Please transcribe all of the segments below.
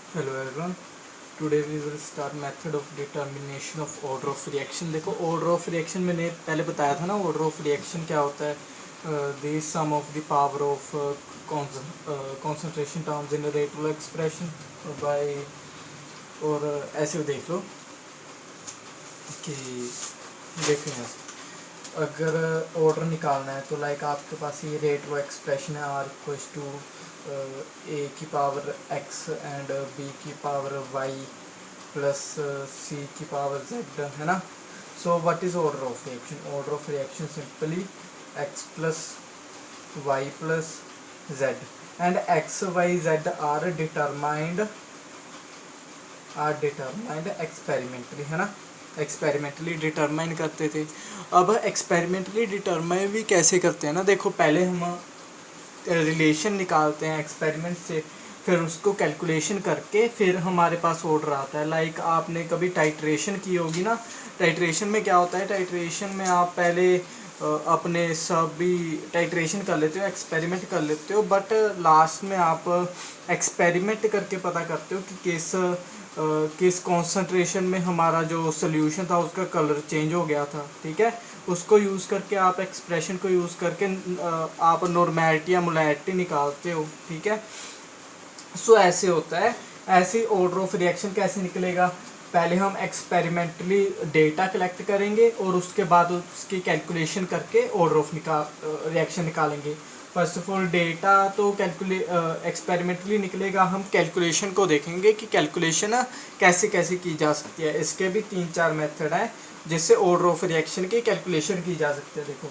Hello everyone, today we will start method of determination of order of reaction. देखो, order of reaction मैंने पहले बताया था ना। ऑर्डर ऑफ रिएक्शन क्या होता है? The sum of the power of concentration terms in rate expression by, और ऐसे देख लो कि देखो यहाँ से अगर ऑर्डर निकालना है तो लाइक आपके पास ये रेट व एक्सप्रेशन है आर इक्वल्स टू ए की पावर एक्स एंड बी की पावर वाई प्लस सी की पावर जेड, है ना। So what is order of reaction? Order of reaction simply X plus Y plus Z, and X Y Z are determined experimentally, है ना। Experimentally determine करते थे। अब experimentally determine भी कैसे करते हैं ना, देखो पहले हम रिलेशन निकालते हैं एक्सपेरिमेंट से, फिर उसको कैलकुलेशन करके फिर हमारे पास ऑर्डर आता है। लाइक आपने कभी टाइट्रेशन की होगी ना। टाइट्रेशन में क्या होता है? टाइट्रेशन में आप पहले अपने सभी टाइट्रेशन कर लेते हो, एक्सपेरिमेंट कर लेते हो, बट लास्ट में आप एक्सपेरिमेंट करके पता करते हो कि किस कॉन्सेंट्रेशन में हमारा जो सोल्यूशन था उसका कलर चेंज हो गया था, ठीक है। उसको यूज़ करके आप एक्सप्रेशन को यूज़ करके आप नॉर्मेलिटी या मोलैरिटी निकालते हो, ठीक है। सो ऐसे होता है। ऐसे ऑर्डर ऑफ रिएक्शन कैसे निकलेगा? पहले हम एक्सपेरिमेंटली डेटा कलेक्ट करेंगे और उसके बाद उसकी कैलकुलेशन करके ऑर्डर ऑफ रिएक्शन निकालेंगे। फर्स्ट ऑफ ऑल डेटा तो एक्सपेरिमेंटली निकलेगा, हम कैलकुलेशन को देखेंगे कि कैलकुलेशन कैसे कैसे की जा सकती है। इसके भी 3-4 मेथड हैं जिससे ऑर्डर ऑफ रिएक्शन की कैलकुलेशन की जा सकती है। देखो,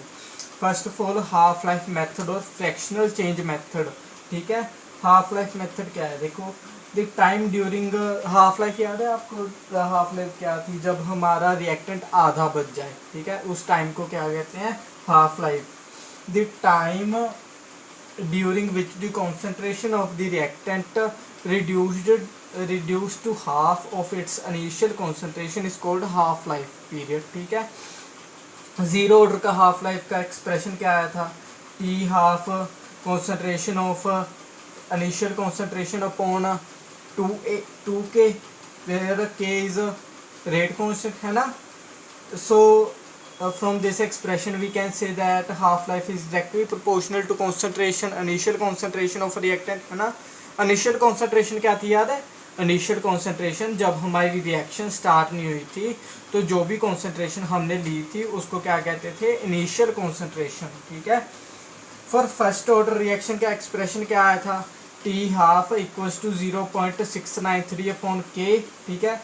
first of all half life method और फ्रैक्शनल चेंज मेथड, ठीक है। हाफ लाइफ मेथड क्या है? देखो, the time during half life याद है आपको? हाफ लाइफ क्या थी? जब हमारा रिएक्टेंट आधा बच जाए, ठीक है, उस टाइम को क्या कहते हैं? Half life. The time during which the concentration of the reactant reduced to half of its initial concentration is called half life period, ठीक है। जीरो ऑर्डर का हाफ लाइफ का एक्सप्रेशन क्या आया था? T half concentration of initial concentration upon two के, where के is rate constant, है ना। So from this expression we can say that half life is directly proportional to concentration, initial concentration of reactant, है ना। initial concentration क्या थी याद है? initial concentration जब हमारी रिएक्शन स्टार्ट नहीं हुई थी तो जो भी concentration हमने ली थी उसको क्या कहते थे? initial concentration, ठीक है। फॉर फर्स्ट ऑर्डर रिएक्शन का एक्सप्रेशन क्या आया था? T half equals to 0.693 upon K, ठीक है।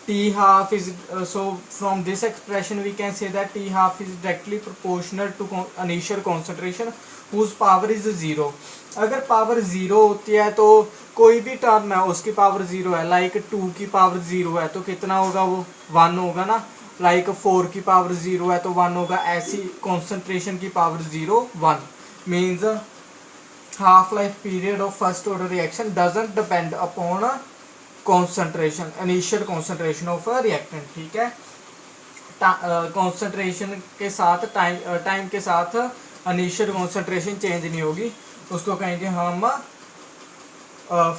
T half is so from this expression we can say that T half is directly proportional to initial concentration whose power is zero. अगर power zero होती है तो कोई भी term है उसकी पावर जीरो है, लाइक 2 की पावर जीरो है तो कितना होगा? वो 1 होगा ना। लाइक 4 की पावर जीरो है तो 1 होगा। ऐसी कॉन्सेंट्रेशन की power zero 1 means half life period of first order reaction doesn't depend upon concentration, initial concentration of a reactant, ठीक है। कॉन्सेंट्रेशन के साथ टाइम के साथ इनिशियल कॉन्सेंट्रेशन चेंज नहीं होगी, उसको कहेंगे हम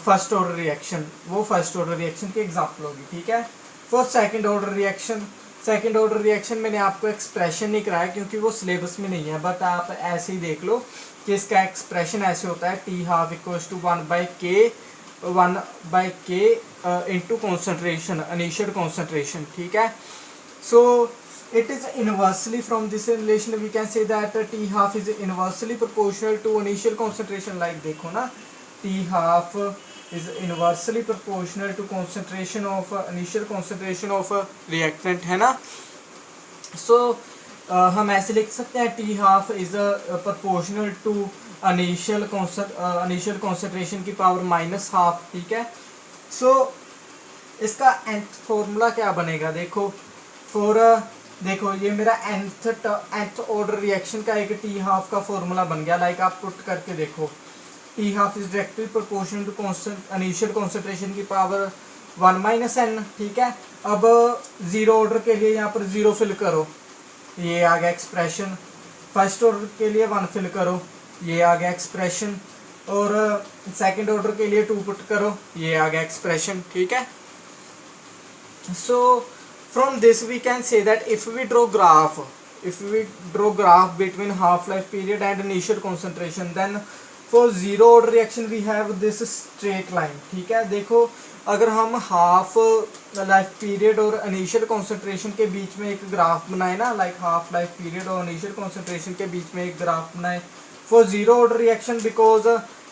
फर्स्ट ऑर्डर रिएक्शन। वो फर्स्ट ऑर्डर रिएक्शन की एग्जांपल होगी, ठीक है। For second order reaction, second order reaction मैंने आपको एक्सप्रेशन नहीं कराया क्योंकि वो सिलेबस में नहीं है, बट आप ऐसे ही देख लो कि इसका एक्सप्रेशन ऐसे होता है। T half equals to 1/k into concentration, initial concentration, ठीक है। सो it is inversely from this relation we can say that T half is inversely proportional to initial concentration, like देखो ना, T half is inversely proportional to concentration of initial concentration of reactant, है ना। so हम ऐसे लिख सकते हैं T half is proportional to initial concentration की पावर माइनस हाफ, ठीक है। so इसका nth फॉर्मूला क्या बनेगा? देखो, फॉर देखो ये मेरा nth ऑर्डर रिएक्शन का एक टी हाफ का फॉर्मूला बन गया। लाइक आप पुट करके देखो, T half is directly proportional to initial concentration की पावर 1 - n, ठीक है। अब जीरो ऑर्डर के लिए यहाँ पर 0 फिल करो, ये आ गया एक्सप्रेशन। फर्स्ट ऑर्डर के लिए 1 फिल करो, ये आ गया एक्सप्रेशन। और सेकंड ऑर्डर के लिए 2 पुट करो, ये आ गया एक्सप्रेशन, ठीक है। So from this we can say that if we draw graph between half life period and initial concentration, then for zero order reaction we have this straight line, ठीक है। देखो अगर हम हाफ लाइफ पीरियड और initial concentration के बीच में एक ग्राफ बनाए ना, लाइक हाफ लाइफ पीरियड और इनिशियल कॉन्सेंट्रेशन के बीच में एक ग्राफ बनाए for zero order reaction, because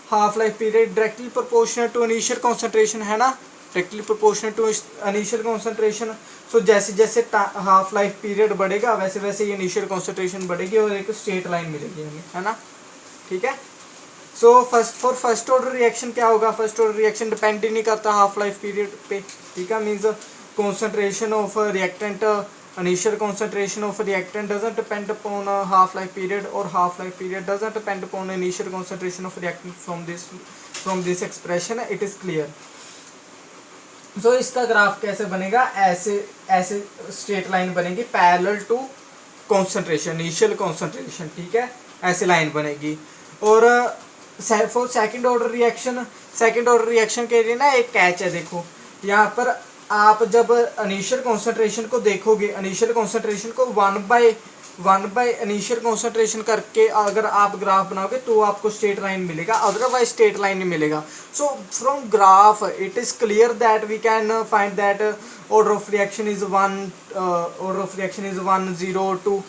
half life period directly proportional to initial concentration है ना, directly proportional to initial concentration. So जैसे जैसे हाफ लाइफ पीरियड बढ़ेगा वैसे वैसे ये इनिशियल कॉन्सेंट्रेशन बढ़ेगी और एक स्ट्रेट लाइन मिलेगी हमें, है ना, ठीक है। सो फर्स्ट ऑर्डर रिएक्शन क्या होगा, फर्स्ट ऑर्डर रिएक्शन डिपेंड ही नहीं करता हाफ लाइफ पीरियड पे, ठीक है। Means concentration of reactant, initial concentration of reactant doesn't depend upon half life period, और half life period doesn't depend upon initial concentration of reactant. From this expression it is clear. So इसका graph कैसे बनेगा, ऐसे straight line बनेगी parallel to concentration, initial concentration, ठीक है, ऐसे line बनेगी। और फॉर सेकंड ऑर्डर रिएक्शन के लिए ना एक कैच है, देखो यहाँ पर आप जब इनिशियल कॉन्सेंट्रेशन को देखोगे, इनिशियल कॉन्सेंट्रेशन को वन बाय इनिशियल कॉन्सेंट्रेशन करके अगर आप ग्राफ बनाओगे तो आपको स्ट्रेट लाइन मिलेगा, अदरवाइज स्ट्रेट लाइन नहीं मिलेगा। So from graph it is clear that we can find that order of reaction is 1 0 2।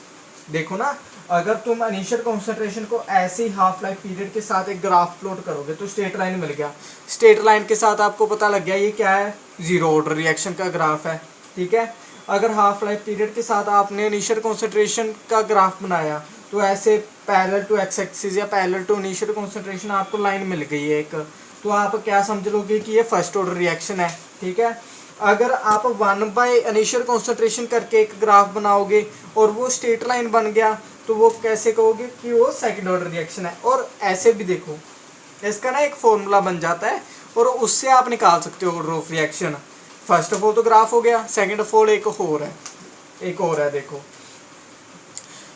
देखो ना, अगर तुम इनिशियल कॉन्सेंट्रेशन को ऐसे ही हाफ लाइफ पीरियड के साथ एक ग्राफ प्लॉट करोगे तो स्ट्रेट लाइन मिल गया, स्ट्रेट लाइन के साथ आपको पता लग गया ये क्या है, जीरो ऑर्डर रिएक्शन का ग्राफ है, ठीक है। अगर हाफ लाइफ पीरियड के साथ आपने इनिशियल कॉन्सेंट्रेशन का ग्राफ बनाया तो ऐसे पैरेलल टू एक्स एक्सिस या पैरेलल टू इनिशियल कॉन्सेंट्रेशन आपको लाइन मिल गई है एक, तो आप क्या समझ लोगे कि ये फर्स्ट ऑर्डर रिएक्शन है, ठीक है। अगर आप 1 बाय इनिशियल कॉन्सेंट्रेशन करके एक ग्राफ बनाओगे और वो स्ट्रेट लाइन बन गया तो वो कैसे कहोगे कि वो सेकंड ऑर्डर रिएक्शन है। और ऐसे भी देखो इसका ना एक फॉर्मूला बन जाता है और उससे आप निकाल सकते हो order of reaction. First of all तो ग्राफ हो गया, सेकंड ऑफ ऑल एक और है देखो।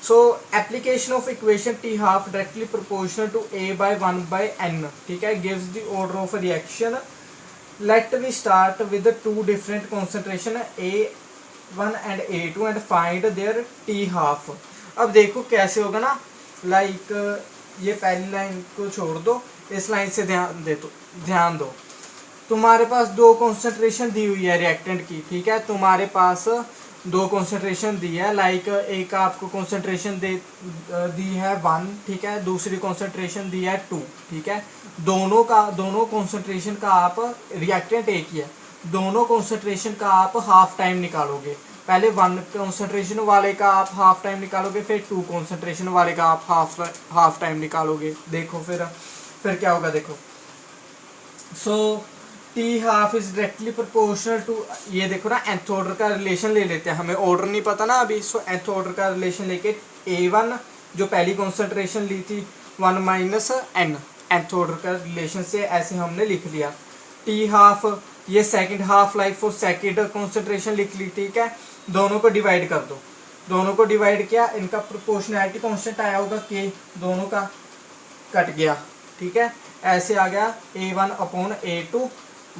So application of equation T half directly proportional to a by 1 by n, ठीक है, gives the order of reaction. Let we start with two different concentration A1 and A2 and find their T half. अब देखो कैसे होगा ना, like ये पहली line को छोड़ दो, इस लाइन से ध्यान दो। तुम्हारे पास दो कॉन्सेंट्रेशन दी हुई है रिएक्टेंट की, ठीक है, तुम्हारे पास दो कॉन्सेंट्रेशन दी है, लाइक एक आपको कॉन्सेंट्रेशन दी है 1, ठीक है, दूसरी कॉन्सेंट्रेशन दी है 2, ठीक है। दोनों कॉन्सेंट्रेशन का आप रिएक्टेंट एक ही है, दोनों कॉन्सेंट्रेशन का आप हाफ टाइम निकालोगे। पहले 1 कॉन्सेंट्रेशन वाले का आप हाफ टाइम निकालोगे, फिर 2 कॉन्सेंट्रेशन वाले का आप हाफ टाइम निकालोगे। देखो फिर क्या होगा, देखो। So T half is directly proportional to, ये देखो ना, nth ऑर्डर का रिलेशन ले लेते हैं, हमें ऑर्डर नहीं पता ना अभी। सो nth ऑर्डर का रिलेशन लेके A1 जो पहली कॉन्सेंट्रेशन ली थी 1 माइनस n, nth ऑर्डर का रिलेशन से ऐसे हमने लिख लिया। टी हाफ ये सेकंड हाफ लाइफ और सेकंड कॉन्सेंट्रेशन लिख ली, ठीक है। दोनों को डिवाइड कर दो, दोनों को डिवाइड किया, इनका प्रोपोर्शनैलिटी कांस्टेंट आया होगा k, दोनों का कट गया, ठीक है। ऐसे आ गया A1 upon A2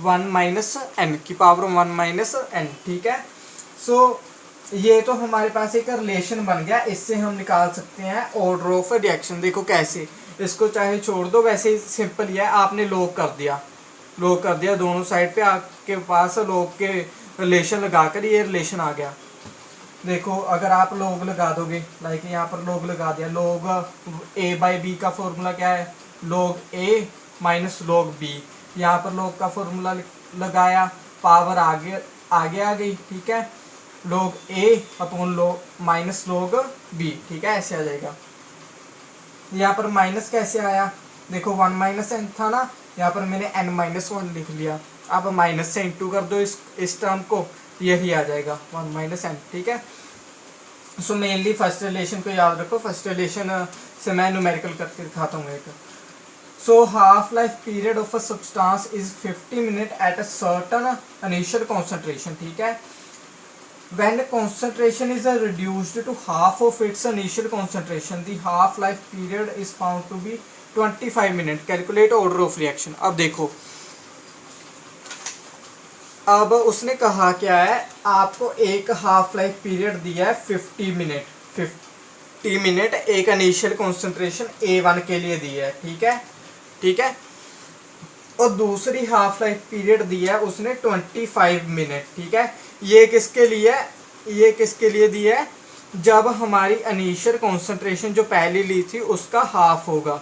1 minus n की पावर 1 माइनस n, ठीक है। सो ये तो हमारे पास एक रिलेशन बन गया, इससे हम निकाल सकते हैं ऑर्डर ऑफ रिएक्शन। देखो कैसे, इसको चाहे छोड़ दो, वैसे ही सिंपल ही है, आपने लॉग कर दिया दोनों साइड पे, आपके पास लॉग के रिलेशन लगाकर ये रिलेशन आ गया। देखो अगर आप लॉग लगा दोगे, लाइक यहाँ पर लॉग लगा दिया, लॉग a बाई बी का फॉर्मूला क्या है, log a minus log b। यहाँ पर लॉग का फॉर्मूला लगाया, पावर आगे आ गई, ठीक है, log a upon log minus log b, ठीक है, ऐसे आ जाएगा। यहाँ पर माइनस कैसे आया, देखो 1 माइनस n था ना, यहाँ पर मैंने n माइनस 1 लिख लिया। अब माइनस से इंटू कर दो इस टर्म को, यही आ जाएगा 1 माइनस n, ठीक है। सो मेनली फर्स्ट रिलेशन को याद रखो, फर्स्ट रिलेशन से मैं न्यूमेरिकल करके दिखाता हूँ एक। So half life period of a substance is 50 minute at a certain initial concentration, ठीक है। When concentration is reduced to half of its initial concentration, the half life period is found to be 25 minute, calculate order of reaction. अब देखो, अब उसने कहा क्या है, आपको एक हाफ लाइफ पीरियड दिया है 50 मिनट, एक इनिशियल कॉन्सेंट्रेशन A1 के लिए दिया है, ठीक है, ठीक है। और दूसरी हाफ लाइफ पीरियड दिया है उसने 25 मिनट, ठीक है। ये किसके लिए, ये किसके लिए दिया है, जब हमारी इनिशियल कॉन्सेंट्रेशन जो पहले ली थी उसका हाफ होगा,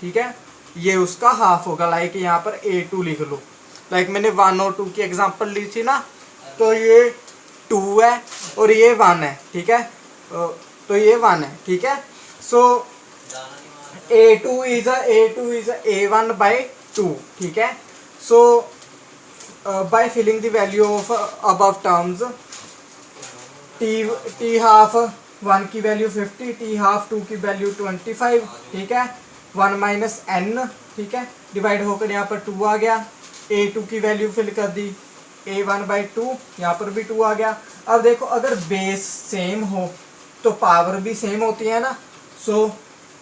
ठीक है, ये उसका हाफ होगा। लाइक यहाँ पर A2 लिख लो, लाइक मैंने 1 और 2 की एग्जांपल ली थी ना, तो ये 2 है और ये 1 है, ठीक है, तो ये 1 है, ठीक है। सो A2 is A1 by 2, ठीक है। सो by filling the value of above terms, t half 1 की वैल्यू 50, t हाफ 2 की वैल्यू 25, ठीक है, 1 माइनस n, ठीक है, डिवाइड होकर यहाँ पर 2 आ गया। A2 की वैल्यू फिल कर दी, A1 by 2, यहाँ पर भी 2 आ गया। अब देखो, अगर बेस सेम हो तो पावर भी सेम होती है ना, सो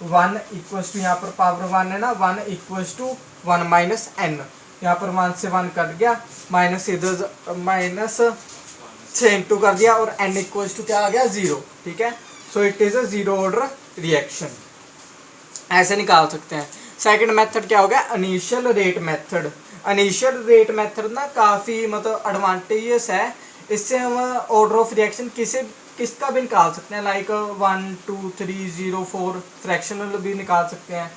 1 इक्वल्स टू, यहाँ पर पावर 1 है ना, 1 इक्वल्स टू 1 माइनस n, यहाँ पर 1 से 1 कट गया, माइनस इधर माइनस से इंटू कर दिया, और n इक्वल्स टू क्या आ गया, 0, ठीक है। So it is a zero order reaction, ऐसे निकाल सकते हैं। सेकंड मेथड क्या हो गया, initial rate method. Initial rate method ना काफ़ी मतलब एडवांटेजेस है, इससे हम ऑर्डर ऑफ रिएक्शन किसका भी निकाल सकते हैं, लाइक 1 2 3 0 4 फ्रैक्शनल भी निकाल सकते हैं।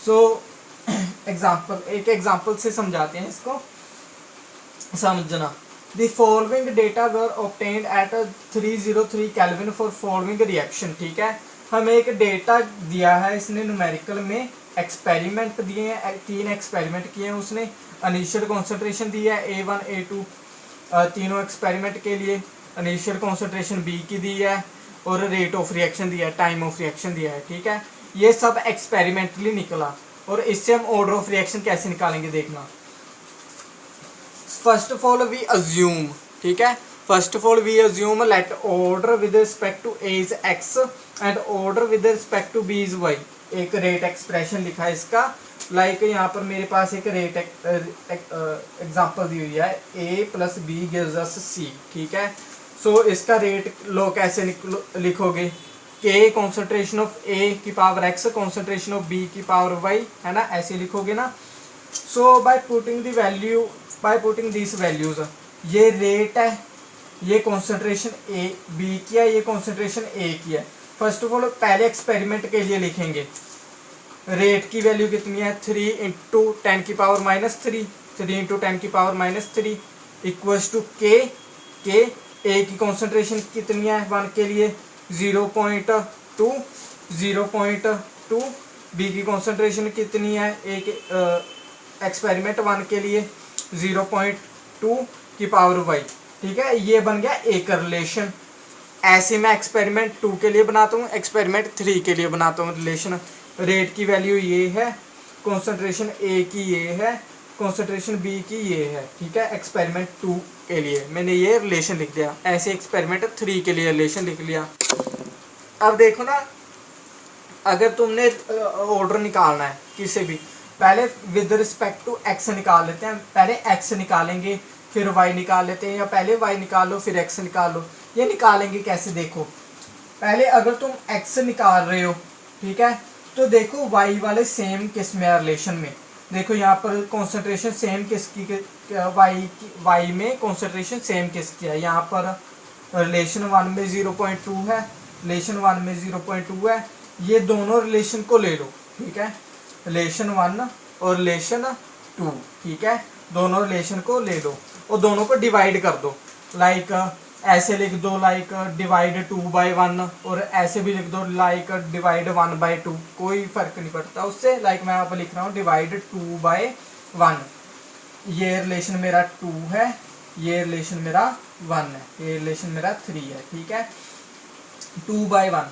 सो एग्जाम्पल, एक एग्जाम्पल से समझाते हैं इसको समझना। The following data were obtained at 303 Kelvin for following reaction, ठीक है। हमें एक डेटा दिया है इसने न्यूमेरिकल में, एक्सपेरिमेंट दिए हैं, 3 एक्सपेरिमेंट किए हैं उसने, इनिशियल कॉन्सेंट्रेशन दिया है A1 A2 तीनों एक्सपेरिमेंट के लिए, इनिशियल कॉन्सेंट्रेशन B की दी है, और रेट ऑफ रिएक्शन दिया है, टाइम ऑफ रिएक्शन दिया है, ठीक है। ये सब एक्सपेरिमेंटली निकला, और इससे हम ऑर्डर ऑफ रिएक्शन कैसे निकालेंगे देखना। First of all we assume, ठीक है, first of all we assume let order with respect to A is X and order with respect to B is Y. एक रेट एक्सप्रेशन लिखा है इसका, like यहाँ पर मेरे पास एक रेट एग्जांपल दी हुई है, a plus B gives us c, ठीक है। सो इसका रेट लो कैसे लिखोगे, k कॉन्सेंट्रेशन ऑफ a की power x, concentration of b की पावर y, है ना, ऐसे लिखोगे ना। So by putting the value, by putting this values, ये रेट है, ये कॉन्सेंट्रेशन ए बी की है, ये कॉन्सेंट्रेशन ए की है। फर्स्ट ऑफ ऑल पहले एक्सपेरिमेंट के लिए लिखेंगे, रेट की वैल्यू कितनी है, 3 इंटू 10 की पावर माइनस 3, 3 इंटू 10 की पावर माइनस 3 इक्वल्स टू के ए की कॉन्सेंट्रेशन कितनी है 1 के लिए 0.2, 0.2, बी की कॉन्सेंट्रेशन कितनी है एक एक्सपेरिमेंट 1 के लिए 0.2 की पावर y, ठीक है। ये बन गया एक रिलेशन। ऐसे मैं एक्सपेरिमेंट 2 के लिए बनाता हूँ, एक्सपेरिमेंट 3 के लिए बनाता हूँ रिलेशन। रेट की वैल्यू ये है, कॉन्सेंट्रेशन ए की ये है, कॉन्सेंट्रेशन बी की ये है, ठीक है। एक्सपेरिमेंट 2 के लिए मैंने ये रिलेशन लिख दिया, ऐसे एक्सपेरिमेंट 3 के लिए रिलेशन लिख लिया। अब देखो ना, अगर तुमने ऑर्डर निकालना है किसी भी, पहले विद रिस्पेक्ट टू एक्स निकाल लेते हैं, पहले एक्स निकालेंगे फिर वाई निकाल लेते हैं, या पहले वाई निकाल लो फिर एक्स निकाल लो। ये निकालेंगे कैसे, देखो पहले अगर तुम एक्स निकाल रहे हो, ठीक है, तो देखो वाई वाले सेम किस में रिलेशन में, देखो यहाँ पर कॉन्सेंट्रेशन सेम किसकी, वाई में कॉन्सेंट्रेशन सेम किसकी है, यहाँ पर रिलेशन 1 में 0.2 है, रिलेशन 1 में 0.2 है। ये दोनों रिलेशन को ले लो, ठीक है, रिलेशन 1 और रिलेशन 2, ठीक है, दोनों रिलेशन को ले लो और दोनों को डिवाइड कर दो। लाइक ऐसे लिख दो, लाइक डिवाइड 2/1, और ऐसे भी लिख दो लाइक डिवाइड 1/2, कोई फर्क नहीं पड़ता उससे। लाइक मैं यहाँ पर लिख रहा हूँ डिवाइड 2/1। ये रिलेशन मेरा 2 है, ये रिलेशन मेरा 1 है, ये रिलेशन मेरा 3 है, ठीक है। 2/1,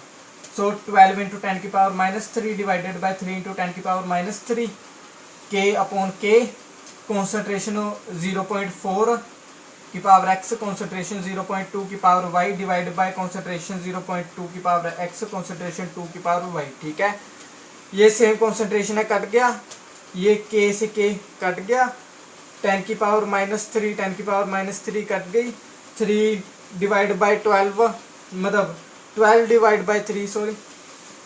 सो 12 इंटू 10 की power minus 3 divided by 3 into 10 की पावर माइनस 3, के अपॉन के, कॉन्सेंट्रेशन 0.4 की पावर x, कॉन्सेंट्रेशन 0.2 की power y divide by concentration 0.2 की पावर x, कॉन्सेंट्रेशन 2 की पावर y, ठीक है। ये सेम कॉन्सेंट्रेशन है, कट गया, ये के से के कट गया, 10 की पावर -3, 10 की पावर -3 कट गई, 3 डिवाइड बाई 12, मतलब 12 डिवाइड बाई 3 सॉरी,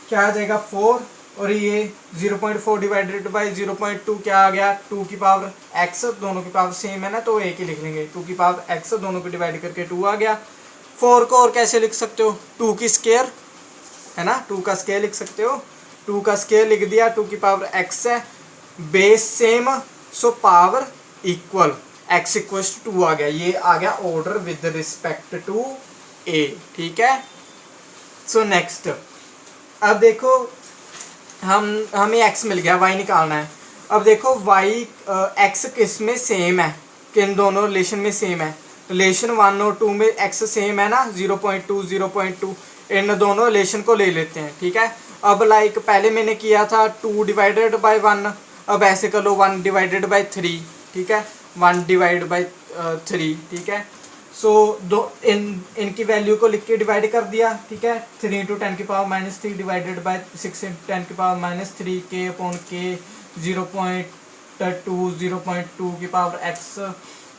क्या आ जाएगा 4, और ये 0.4 डिवाइडेड बाई 0.2 क्या आ गया 2 की पावर x, दोनों की पावर सेम है ना तो एक ही लिख लेंगे, 2 की पावर x दोनों को डिवाइड करके 2 आ गया। 4 को और कैसे लिख सकते हो, 2 की स्क्वायर है ना, 2 का स्क्वायर लिख सकते हो, 2 का स्क्वायर लिख दिया, 2 की पावर x है, base same so power equal, x equals to 2 आ गया, ये आ गया order with respect to a। ठीक है, सो नेक्स्ट अब देखो हमें x मिल गया, y निकालना है। अब देखो y x किस में सेम है, किन दोनों रिलेशन में सेम है, रिलेशन 1 और 2 में x सेम है ना, 0.2 0.2, इन दोनों रिलेशन को ले लेते हैं। ठीक है, अब लाइक पहले मैंने किया था 2 डिवाइडेड बाई 1, अब ऐसे कर लो 1 डिवाइडेड बाई 3। ठीक है, 1 डिवाइड बाई 3। ठीक है, सो दो इनकी वैल्यू को लिख के डिवाइड कर दिया। ठीक है, 3 इंटू 10 की पावर -3 डिवाइडेड बाई 6 इंटू 10 की पावर -3 के अपॉन के 0.2 0.2 की पावर x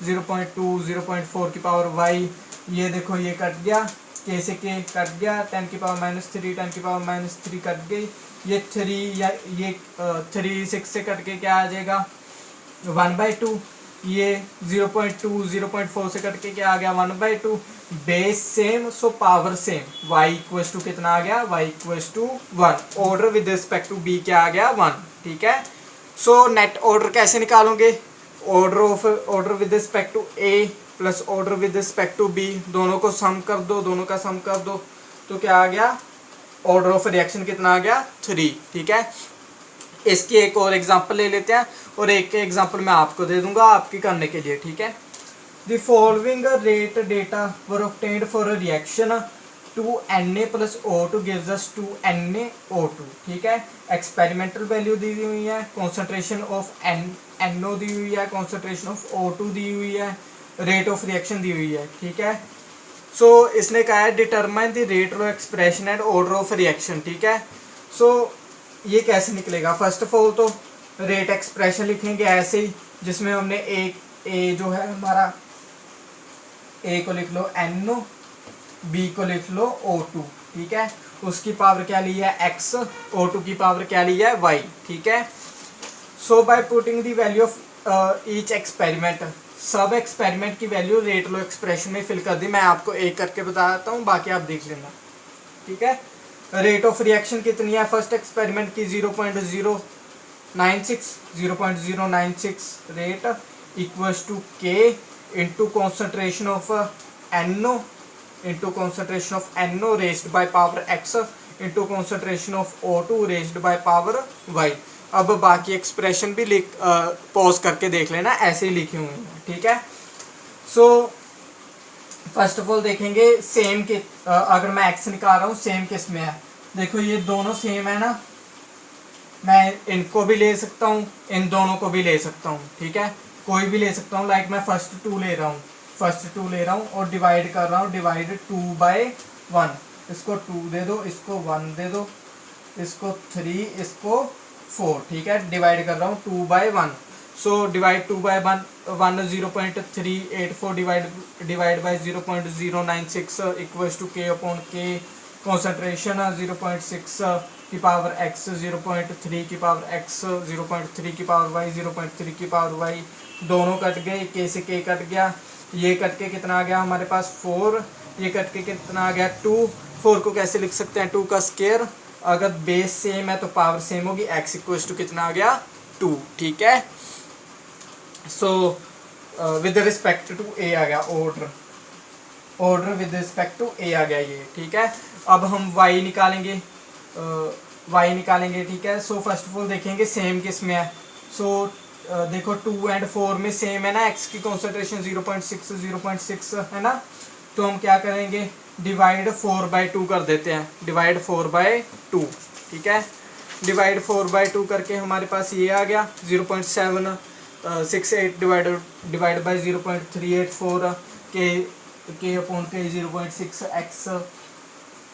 0.2 0.4 की पावर y, ये देखो ये कट गया, के से के कट गया, 10 की पावर -3 10 की पावर -3 कट गई, ये 3 या ये 3 6 से कट के क्या आ जाएगा 1/2, ये 0.2 0.4 से कट के क्या आ गया 1/2, base same so power same, y equals to कितना आ गया y equals to 1, order with respect to b क्या आ गया 1। ठीक है, सो नेट ऑर्डर कैसे निकालोगे, order with respect to a plus order with respect to b, दोनों को सम कर दो, दोनों का सम कर दो, तो क्या आ गया ऑर्डर ऑफ रिएक्शन कितना आ गया 3। ठीक है, इसकी एक और एग्जांपल ले लेते हैं, और एक एग्जांपल मैं आपको दे दूंगा आपकी करने के लिए। ठीक है, the following rate data were obtained for a reaction 2Na + O2 gives us 2NaO2। ठीक है, एक्सपेरिमेंटल वैल्यू दी हुई है, कॉन्सेंट्रेशन ऑफ NO दी हुई है, कॉन्सेंट्रेशन ऑफ O2 दी हुई है, रेट ऑफ रिएक्शन दी हुई है। ठीक है, सो इसने कहा है determine the rate of expression and order of reaction. ठीक है, सो ये कैसे निकलेगा, फर्स्ट ऑफ ऑल तो रेट एक्सप्रेशन लिखेंगे ऐसे ही, जिसमें हमने ए जो है हमारा ए को लिख लो NO, बी को लिख लो O2। ठीक है, उसकी पावर क्या ली है x, O2 की पावर क्या ली है y। ठीक है, so by putting the value of each experiment, सब एक्सपेरिमेंट की वैल्यू रेट लो एक्सप्रेशन में फिल कर दी, मैं आपको एक करके बताता हूँ, बाकी आप देख लेना। ठीक है, रेट ऑफ रिएक्शन कितनी है फर्स्ट एक्सपेरिमेंट की 0.096 rate equals to K into concentration of NO into concentration of NO raised by power x into concentration of O2 raised by power y। अब बाकी एक्सप्रेशन भी लिख पॉज करके देख लेना, ऐसे ही लिखी हुई है। ठीक है, सो फर्स्ट ऑफ ऑल देखेंगे सेम के अगर मैं x निकाल रहा हूँ सेम किस में है, देखो ये दोनों सेम है ना, मैं इनको भी ले सकता हूँ, इन दोनों को भी ले सकता हूँ। ठीक है, कोई भी ले सकता हूँ, लाइक मैं फर्स्ट 2 ले रहा हूँ और डिवाइड कर रहा हूँ, डिवाइड 2/1, इसको 2 दे दो, इसको 1 दे दो, इसको 3, इसको 4। ठीक है, डिवाइड कर रहा हूँ 2/1, so divide 2/1 0.384 divide by 0.096 equals to K upon K, concentration 0.6 की पावर x 0.3 की पावर x 0.3 की पावर y 0.3 की पावर y, दोनों कट गए, के से के कट गया, ये कट के कितना आ गया हमारे पास 4, ये कट के कितना आ गया 2। 4 को कैसे लिख सकते हैं 2 का स्क्वायर, अगर बेस सेम है तो पावर सेम होगी, x इक्वल्स टू कितना आ गया 2। ठीक है, so with respect to a आ गया order with respect to a आ गया ये। ठीक है, अब हम y निकालेंगे, ठीक है, सो फर्स्ट ऑफ ऑल देखेंगे सेम किस में है, सो देखो 2 और 4 में सेम है ना, x की कॉन्सेंट्रेशन 0.6 है ना, तो हम क्या करेंगे डिवाइड 4/2 कर देते हैं, डिवाइड 4/2। ठीक है, डिवाइड 4/2 करके हमारे पास ये आ गया 0.768 डिवाइड बाई 0.384 के अपॉन के 0.6x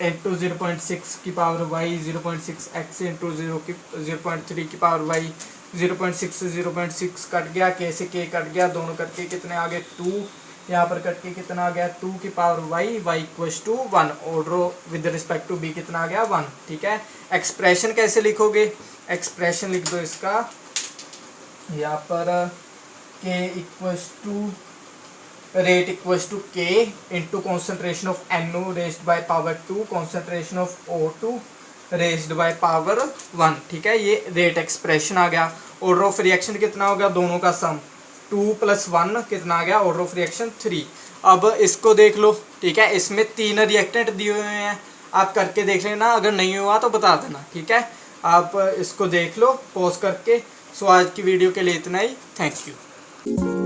इंटू 0.6 की पावर वाई, 0.6 एक्स इंटू 0.3 की पावर वाई, 0.6 से 0.6 कट गया, के से के कट गया, दोनों कट के कितने आ गए 2, यहाँ पर कट के कितना आ गया 2 की power Y, Y equals to 1, और विद रिस्पेक्ट टू बी कितना आ गया 1। ठीक है, एक्सप्रेशन कैसे लिखोगे, एक्सप्रेशन लिख दो इसका यहाँ पर K equals to rate equals to K into concentration of NO raised by power 2, concentration of O2 raised by power 1। ठीक है, ये रेट एक्सप्रेशन आ गया। ऑर्डर ऑफ रिएक्शन कितना हो गया, दोनों का सम 2 + 1 कितना आ गया, ऑर्डर ऑफ रिएक्शन 3। अब इसको देख लो। ठीक है, इसमें 3 रिएक्टेंट दिए हुए हैं, आप करके देख लेना, अगर नहीं हुआ तो बता देना। ठीक है, आप इसको देख लो पॉज करके। सो आज की वीडियो के लिए इतना ही, थैंक यू।